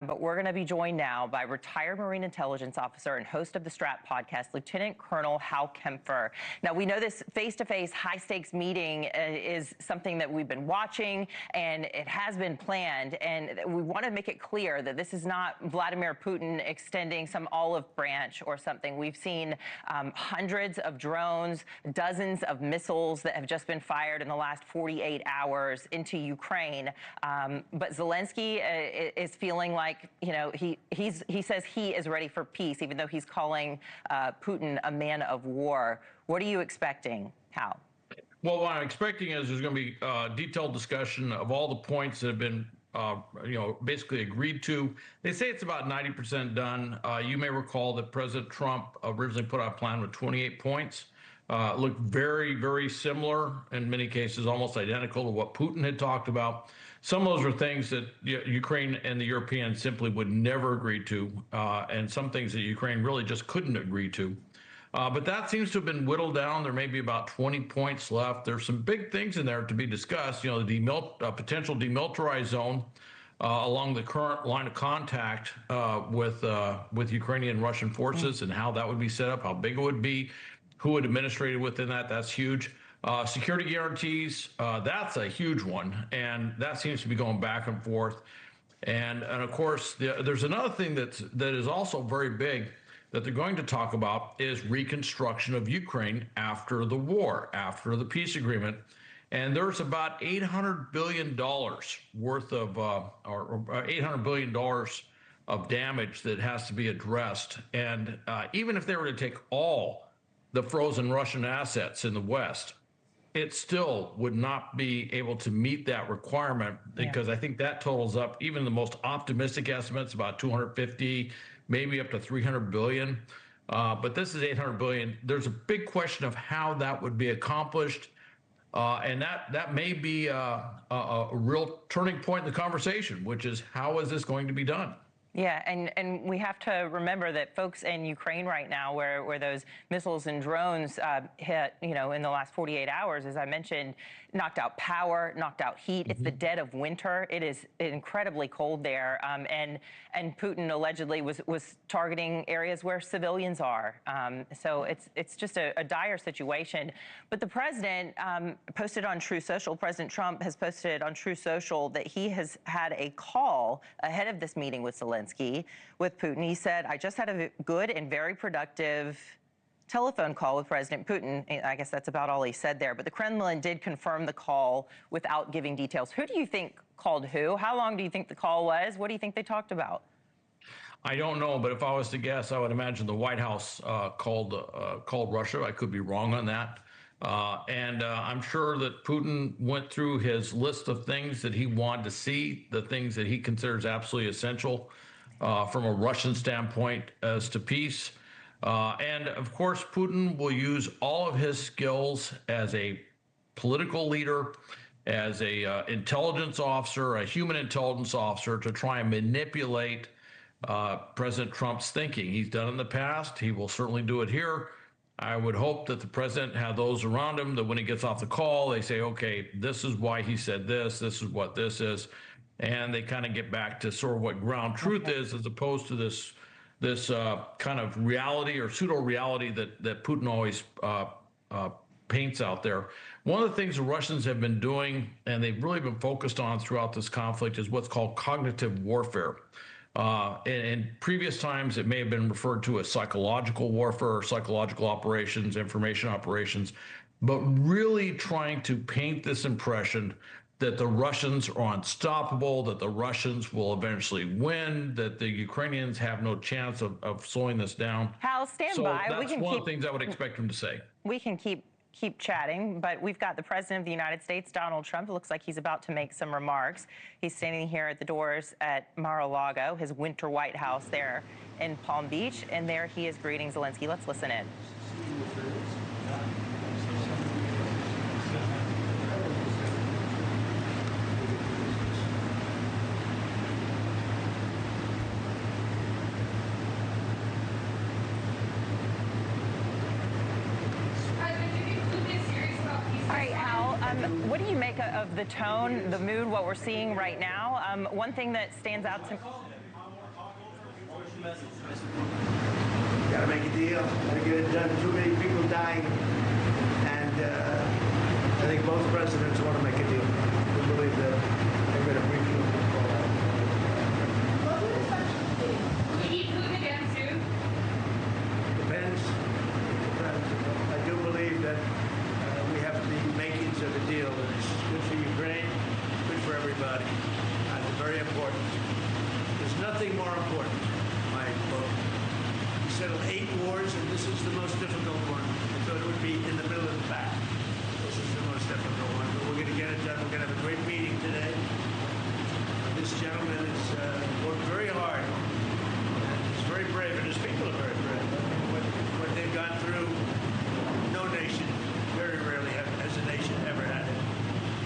But we're going to be joined now by retired Marine intelligence officer and host of the Strat podcast, Lieutenant Colonel Hal Kempfer. Now, we know this face-to-face, high-stakes meeting is something that we've been watching, and it has been planned. And we want to make it clear that this is not Vladimir Putin extending some olive branch or something. We've seen hundreds of drones, dozens of missiles that have just been fired in the last 48 hours into Ukraine. But Zelenskyy is feeling like, you know, he says he is ready for peace, even though he's calling Putin a man of war. What are you expecting, Hal? Well, what I'm expecting is there's going to be a detailed discussion of all the points that have been, basically agreed to. They say it's about 90% done. You may recall that President Trump originally put out a plan with 28 points. Looked very, very similar, in many cases almost identical to what Putin had talked about. Some of those are things that Ukraine and the Europeans simply would never agree to, and some things that Ukraine really just couldn't agree to. But that seems to have been whittled down. There may be about 20 points left. There's some big things in there to be discussed. You know, the potential demilitarized zone along the current line of contact with Ukrainian and Russian forces, and how that would be set up, how big it would be, who would administrate it within that. That's huge. Security guarantees, that's a huge one, and that seems to be going back and forth. And of course, there's another thing that is also very big that they're going to talk about is reconstruction of Ukraine after the war, after the peace agreement. And there's about $800 billion worth of, or $800 billion of damage that has to be addressed. And even if they were to take all the frozen Russian assets in the West, it still would not be able to meet that requirement, because I think that totals up, even the most optimistic estimates, about 250, maybe up to 300 billion. But this is 800 billion. There's a big question of how that would be accomplished. And that may be a real turning point in the conversation, which is, how is this going to be done? Yeah, and we have to remember that folks in Ukraine right now, where those missiles and drones hit, you know, in the last 48 hours, as I mentioned, knocked out power, knocked out heat. It's the dead of winter. It is incredibly cold there, and Putin allegedly was targeting areas where civilians are. So it's just a dire situation. But the president posted on True Social. President Trump has posted on True Social that he has had a call ahead of this meeting with Zelenskyy, with Putin. He said, "I just had a good and very productive telephone call with President Putin." I guess that's about all he said there. But the Kremlin did confirm the call without giving details. Who do you think called who? How long do you think the call was? What do you think they talked about? I don't know, but if I was to guess, I would imagine the White House called Russia. I could be wrong on that. And I'm sure that Putin went through his list of things that he wanted to see, the things that he considers absolutely essential from a Russian standpoint as to peace. And of course, Putin will use all of his skills as a political leader, as a intelligence officer, a human intelligence officer, to try and manipulate President Trump's thinking. He's done it in the past. He will certainly do it here. I would hope that the president had those around him that when he gets off the call, they say, okay, this is why he said this is what this is. And they kind of get back to sort of what ground truth is, as opposed to this kind of reality or pseudo reality that Putin always paints out there. One of the things the Russians have been doing, and they've really been focused on throughout this conflict, is what's called cognitive warfare. In previous times, it may have been referred to as psychological warfare or psychological operations, information operations, but really trying to paint this impression that the Russians are unstoppable, that the Russians will eventually win, that the Ukrainians have no chance of slowing this down. Hal, stand so by. That's one of the things I would expect him to say. We can keep chatting, but we've got the President of the United States, Donald Trump. It looks like he's about to make some remarks. He's standing here at the doors at Mar-A-Lago, his winter White House there in Palm Beach, and there he is greeting Zelenskyy. Let's listen in. What do you make of the tone, the mood, what we're seeing right now? One thing that stands out to me. Got to make a deal. Got to get it done. Too many people dying, and I think both presidents want to make a deal. I believe that they're going to brief you. We need Putin again soon. Depends. I do believe that we have the makings of a deal that is good for Ukraine, good for everybody. It's very important. There's nothing more important, my book. We settled 8 wars, and this is the most difficult one. I thought it would be in the middle of the pack. This is the most difficult one, but we're going to get it done. We're going to have a great meeting today. This gentleman has worked very hard. He's very brave, and his people are very brave. What they've gone through, no nation, very rarely has a nation ever had to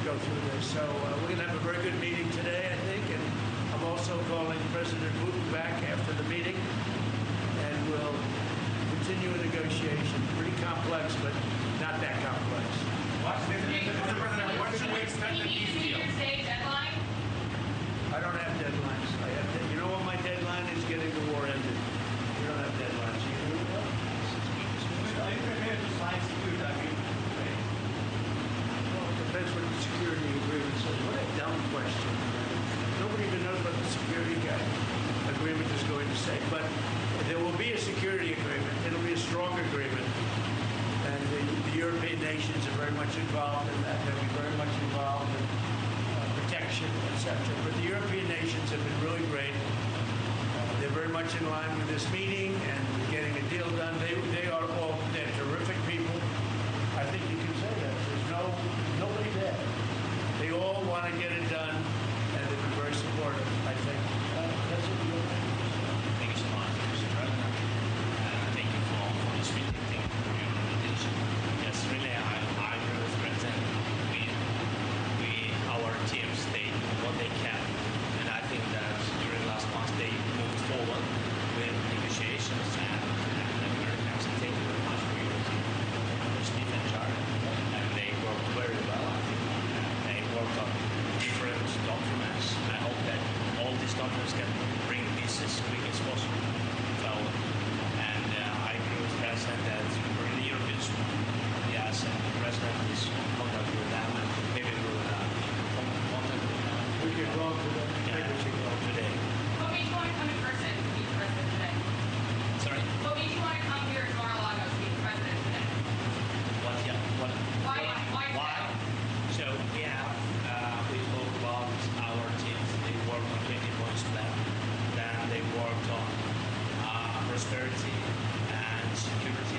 go through this. So we're going to have a very good meeting today, I think, and I'm also calling President Putin back after the meeting, and we'll continue a negotiation. Pretty complex, but not that complex. What should we expect in these deals? Deadline? I don't have deadlines. You know what my deadline is? Getting the war ended. We don't have deadlines. You do what? Are you prepared to sign security agreement with Ukraine? Well, it depends what the security agreement says. What a dumb question. Nobody even knows what the security agreement is going to say. But there will be a security agreement. It'll be a strong agreement. And the European nations are very much involved in that. They'll be very much involved in protection, etc. But the European nations have been really great. They're very much in line with this meeting and getting a deal done. They're terrific people. I think you can say that. There's nobody there. They all want to get it done, and they've been very supportive, I think. That's it. Thank you so much, Mr. President. Thank you for this meeting. Thank you for your invitation. Yes, really, I agree with the President. Our teams, they do what they can. And I think that during last month, they moved forward with negotiations and Americans. Thank you very much for your team, Steve and Jared. And they worked very well. I think they worked on different documents. I hope that all these documents can bring peace as quick as possible. So, and I agree with the President that we're in the European Union. Yes, and the President is in contact with them, and maybe we'll We can go today. Maybe we should go. today. What made you want to come in person to meet the president today? Sorry? What made you want to come here to Mar-A-Lago to meet the president today? What? Yeah. What? Why? So we talk about our teams. They work on 20 points plan. Then they worked on prosperity and security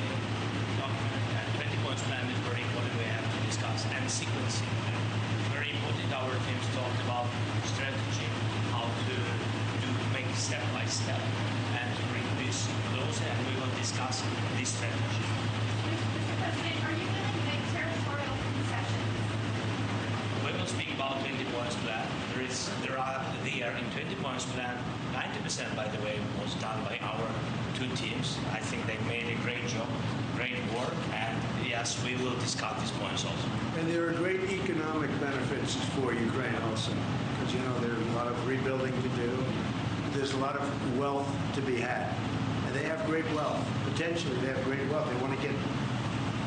document. And 20 points plan is very important. We have to discuss and sequencing. Very important. Our teams talked about strategy, how to make step by step, and to bring this closer. And we will discuss this strategy. Mr. President, are you willing to make territorial concessions? We will speak about 20 points plan. There are in 20 points plan, 90% by the way was done by our 2 teams. I think they made a great job, great work, and yes, we will discuss these points also. And there are great economic benefits for Ukraine also, because there's a lot of rebuilding to do. There's a lot of wealth to be had, and they have great wealth. Potentially, they have great wealth. They want to get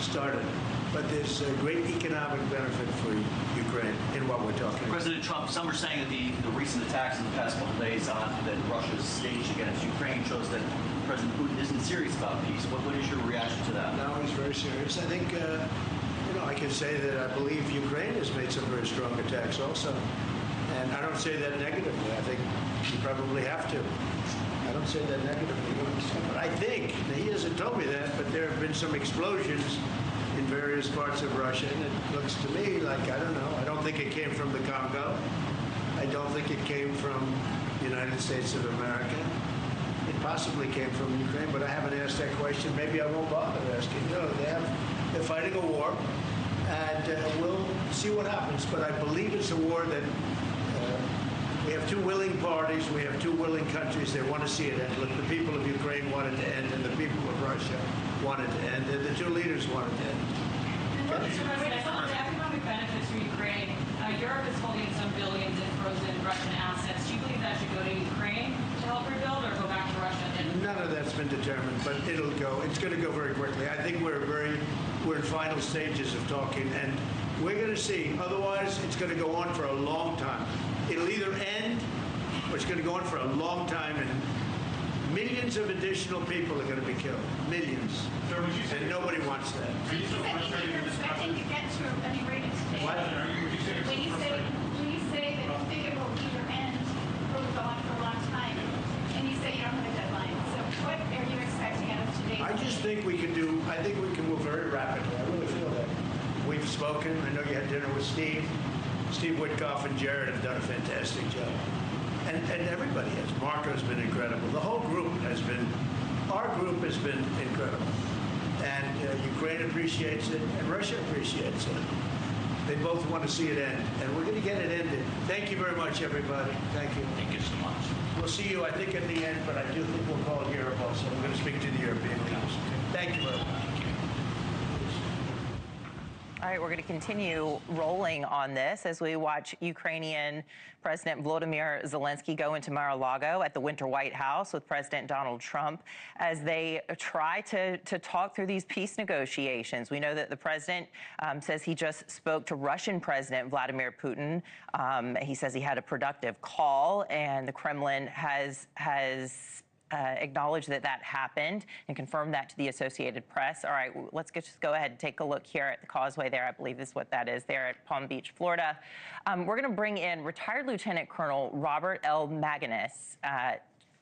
started, but there's a great economic benefit for Ukraine in what we're talking about. President Trump, some are saying that the recent attacks in the past couple of days that Russia's staged against Ukraine shows that President Putin isn't serious about peace. What is your reaction to that? No, he's very serious. I think, I can say that I believe Ukraine has made some very strong attacks also. And I don't say that negatively. I think you probably have to. I don't say that negatively. But I think, he hasn't told me that, but there have been some explosions in various parts of Russia. And it looks to me like, I don't know. I don't think it came from the Congo. I don't think it came from the United States of America. It possibly came from Ukraine, but I haven't asked that question. Maybe I won't bother asking. They're fighting a war, and we'll see what happens. But I believe it's a war that we have 2 willing parties. We have 2 willing countries. They want to see it end. Look, the people of Ukraine want it to end, and the people of Russia want it to end, and the 2 leaders want it to end. Mr. President, some of the economic benefits for Ukraine, Europe is holding some billions in frozen Russian assets. Do you believe that should go to Ukraine to help rebuild, or go back to Russia and been determined, but it's going to go very quickly. I think we're in final stages of talking, and we're going to see. Otherwise, it's going to go on for a long time. It'll either end, or it's going to go on for a long time, and millions of additional people are going to be killed. Millions. So would you say, and nobody wants that. are you so frustrated with this expecting to get to any rate of today. What? Would you say When you say that you think it will either end or will go on for a long time, and you say you don't have a deadline. So what are you expecting out of today? I just think we can move very rapidly. I really feel that. We've spoken. I know you had dinner with Steve. Steve Witkoff and Jared have done a fantastic job. And everybody has. Marco's been incredible. The whole group has been, our group has been incredible. And Ukraine appreciates it, and Russia appreciates it. They both want to see it end, and we're going to get it ended. Thank you very much, everybody. Thank you. Thank you so much. We'll see you, I think, at the end, but I do think we'll call Europe also. We're going to speak to the European leaders. Thank you very much. All right, we're going to continue rolling on this as we watch Ukrainian President Volodymyr Zelenskyy go into Mar-A-Lago at the Winter White House with President Donald Trump as they try to talk through these peace negotiations. We know that the president says he just spoke to Russian President Vladimir Putin. He says he had a productive call, and the Kremlin has acknowledged that happened and confirmed that to the Associated Press. All right, let's just go ahead and take a look here at the causeway there. I believe this is what that is there at Palm Beach, Florida. We're going to bring in retired Lieutenant Colonel Robert L. Maginnis.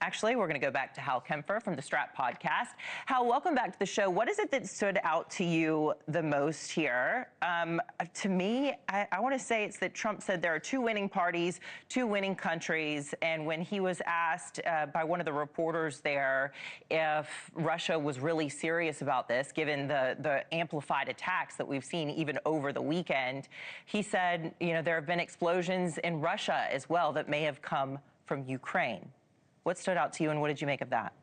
Actually, we're going to go back to Hal Kempfer from the Strat podcast. Hal, welcome back to the show. What is it that stood out to you the most here? To me, I want to say it's that Trump said there are two winning parties, two winning countries. And when he was asked by one of the reporters there if Russia was really serious about this, given the amplified attacks that we've seen even over the weekend, he said, there have been explosions in Russia as well that may have come from Ukraine. What stood out to you, and what did you make of that?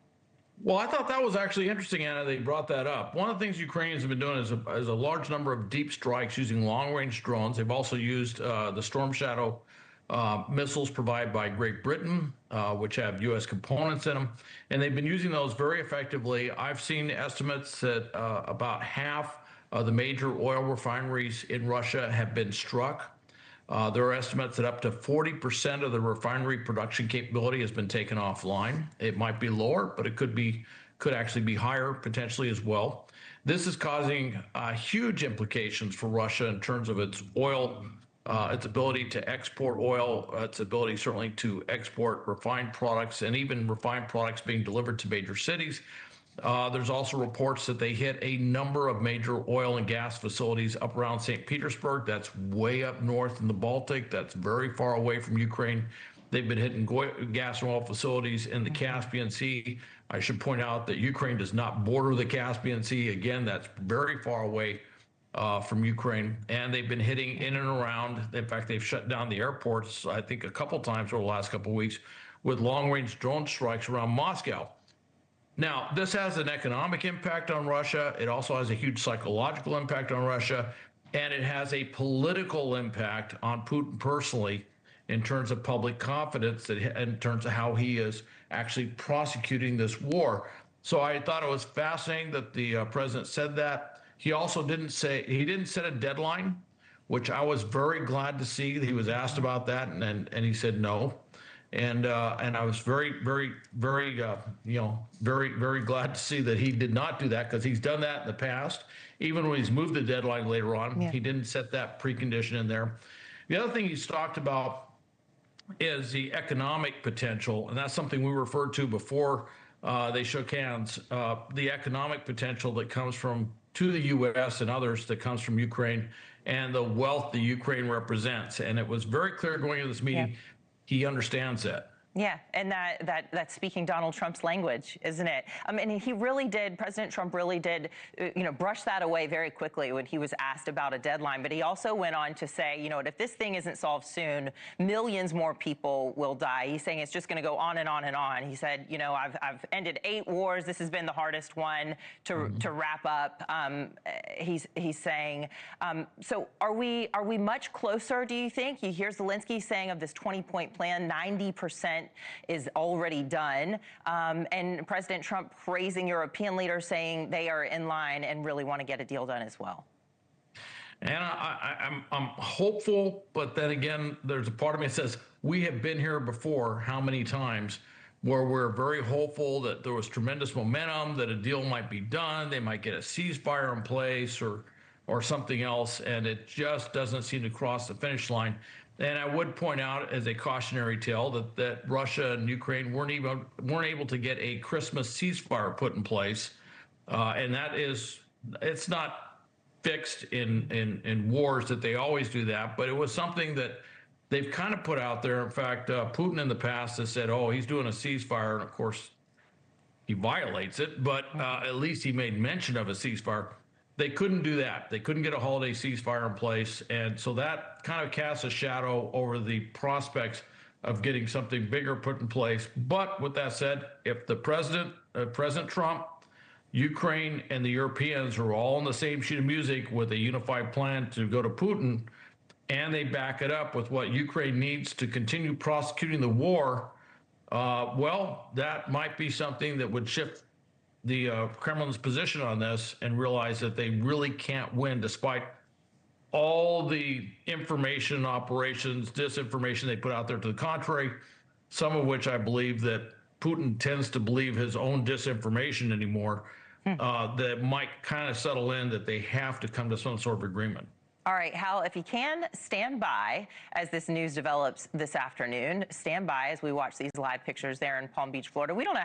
Well, I thought that was actually interesting, Anna, they brought that up. One of the things Ukrainians have been doing is a large number of deep strikes using long-range drones. They've also used the Storm Shadow missiles provided by Great Britain, which have U.S. components in them, and they've been using those very effectively. I've seen estimates that about half of the major oil refineries in Russia have been struck. There are estimates that up to 40% of the refinery production capability has been taken offline. It might be lower, but it could actually be higher potentially as well. This is causing huge implications for Russia in terms of its oil, its ability to export oil, its ability certainly to export refined products, and even refined products being delivered to major cities. There's also reports that they hit a number of major oil and gas facilities up around St. Petersburg. That's way up north in the Baltic. That's very far away from Ukraine. They've been hitting gas and oil facilities in the Caspian Sea. I should point out that Ukraine does not border the Caspian Sea. Again, that's very far away from Ukraine. And they've been hitting in and around. In fact, they've shut down the airports, I think, a couple times over the last couple of weeks with long-range drone strikes around Moscow. Now, this has an economic impact on Russia. It also has a huge psychological impact on Russia, and it has a political impact on Putin personally in terms of public confidence, in terms of how he is actually prosecuting this war. So I thought it was fascinating that the president said that. He also didn't set a deadline, which I was very glad to see. He was asked about that, and he said no. And I was very glad to see that he did not do that, because he's done that in the past. Even when he's moved the deadline later on, He didn't set that precondition in there. The other thing he's talked about is the economic potential, and that's something we referred to before they shook hands. The economic potential that comes to the U.S. and others that comes from Ukraine, and the wealth that Ukraine represents. And it was very clear going into this meeting. He understands that. Yeah, and that's speaking Donald Trump's language, isn't it? And he really did, President Trump really did, brush that away very quickly when he was asked about a deadline. But he also went on to say, if this thing isn't solved soon, millions more people will die. He's saying it's just going to go on and on and on. He said, I've ended 8 wars. This has been the hardest one to wrap up. He's saying, so are we much closer, do you think? You hear Zelenskyy saying of this 20-point plan, 90% 1% is already done. And President Trump praising European leaders, saying they are in line and really want to get a deal done as well. And I'm hopeful, but then again, there's a part of me that says we have been here before. How many times? Where we're very hopeful that there was tremendous momentum, that a deal might be done, they might get a ceasefire in place or something else, and it just doesn't seem to cross the finish line. And I would point out as a cautionary tale that Russia and Ukraine weren't able to get a Christmas ceasefire put in place, and it's not fixed in wars that they always do that, but it was something that they've kind of put out there. In fact, Putin in the past has said, oh, he's doing a ceasefire. And of course, he violates it, but at least he made mention of a ceasefire. They couldn't do that. They couldn't get a holiday ceasefire in place. And so that kind of casts a shadow over the prospects of getting something bigger put in place. But with that said, if the President Trump, Ukraine, and the Europeans are all on the same sheet of music with a unified plan to go to Putin, and they back it up with what Ukraine needs to continue prosecuting the war, well, that might be something that would shift the Kremlin's position on this and realize that they really can't win despite all the information, operations, disinformation they put out there to the contrary, some of which I believe that Putin tends to believe his own disinformation anymore, that might kind of settle in that they have to come to some sort of agreement. All right, Hal, if you can, stand by as this news develops this afternoon. Stand by as we watch these live pictures there in Palm Beach, Florida. We don't know